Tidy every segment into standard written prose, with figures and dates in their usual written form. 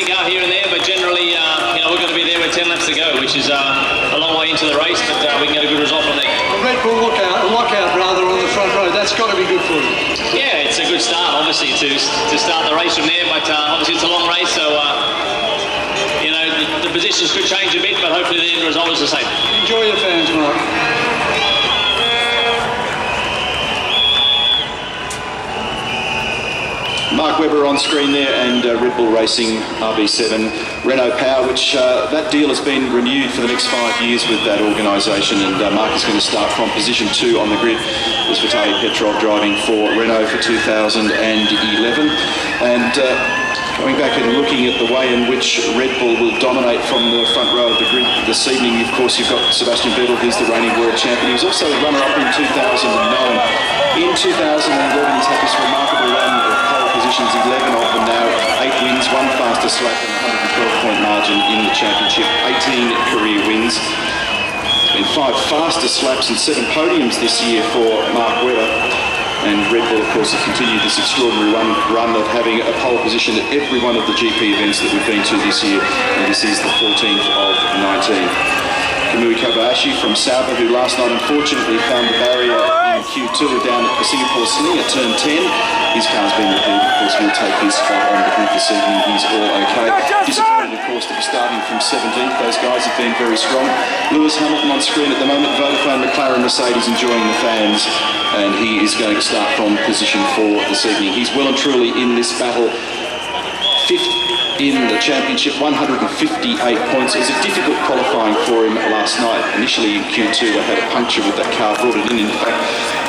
Go here and there, but generally, we're going to be there with 10 laps to go, which is a long way into the race, but we can get a good result from there. A Red Bull lockout rather on the front row. That's got to be good for you. Yeah, it's a good start, obviously, to start the race from there, but obviously it's a long race, so the positions could change a bit, but hopefully the end result is the same. Enjoy your fans, Mark. Mark Webber on screen there, and Red Bull Racing RB7 Renault Power, which that deal has been renewed for the next 5 years with that organisation, and Mark is going to start from position 2 on the grid. With Vitaly Petrov driving for Renault for 2011, and going back and looking at the way in which Red Bull will dominate from the front row of the grid this evening, of course you've got Sebastian Vettel, who's the reigning world champion. He was also the runner-up in 2009. In 2011 he's had this remarkable run of pole positions, 11 of them now, 8 wins, 1 fastest lap and 112-point margin in the championship, 18 career wins. It's been 5 fastest laps and 7 podiums this year for Mark Webber. And Red Bull, of course, have continued this extraordinary run of having a pole position at every one of the GP events that we've been to this year. And this is the 14th of 19. Kamui Kobayashi from Sauber, who last night unfortunately found the barrier in Q2 down at the Singapore Sling at turn 10. His car's been repaired. Of course, he'll take his spot on the grid this evening. He's all okay. Disappointed, of course, to be starting from 17th. Those guys have been very strong. Lewis Hamilton on screen at the moment. Vodafone McLaren Mercedes enjoying the fans. And he is going to start from position 4 this evening. He's well and truly in this battle. 5th in the championship, 158 points. It was a difficult qualifying for him last night. Initially in Q2 they had a puncture with that car, brought it in. In fact,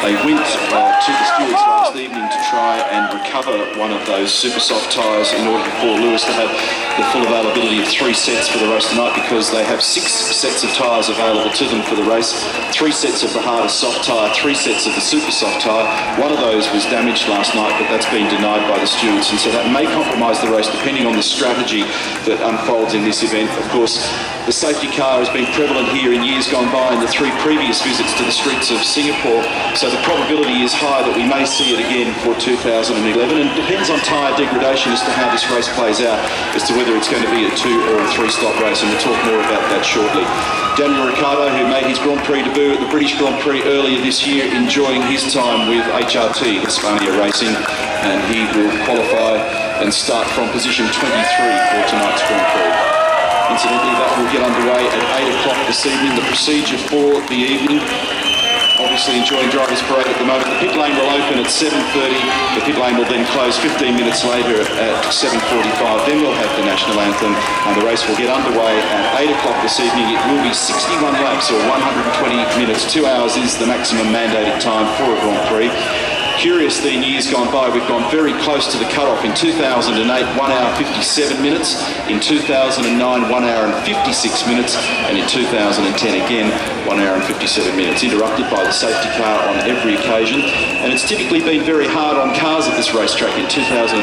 they went to the stewards last evening to try and recover one of those super soft tyres in order for Lewis to have the full availability of 3 sets for the race tonight, because they have 6 sets of tyres available to them for the race. 3 sets of the hardest soft tyre, 3 sets of the super soft tyre. One of those was damaged last night, but that's been denied by the stewards, and so that may compromise the race depending on the strategy that unfolds in this event. Of course, the safety car has been prevalent here in years gone by in the 3 previous visits to the streets of Singapore, so the probability is high that we may see it again for 2011, and it depends on tyre degradation as to how this race plays out, as to whether it's going to be a 2 or a 3 stop race, and we'll talk more about that shortly. Daniel Ricciardo, who made his Grand Prix debut at the British Grand Prix earlier this year, enjoying his time with HRT Hispania Racing, and he will qualify and start from position 23 for tonight's Grand Prix. Incidentally, that will get underway at 8 o'clock this evening. The procedure for the evening, obviously enjoying driver's parade at the moment. The pit lane will open at 7:30. The pit lane will then close 15 minutes later at 7:45. Then we'll have the national anthem, and the race will get underway at 8 o'clock this evening. It will be 61 laps or 120 minutes. 2 hours is the maximum mandated time for a Grand Prix. Curiously, in years gone by, we've gone very close to the cut-off. In 2008, 1 hour 57 minutes. In 2009, 1 hour and 56 minutes. And in 2010, again, 1 hour and 57 minutes. Interrupted by the safety car on every occasion. And it's typically been very hard on cars at this racetrack. In 2008,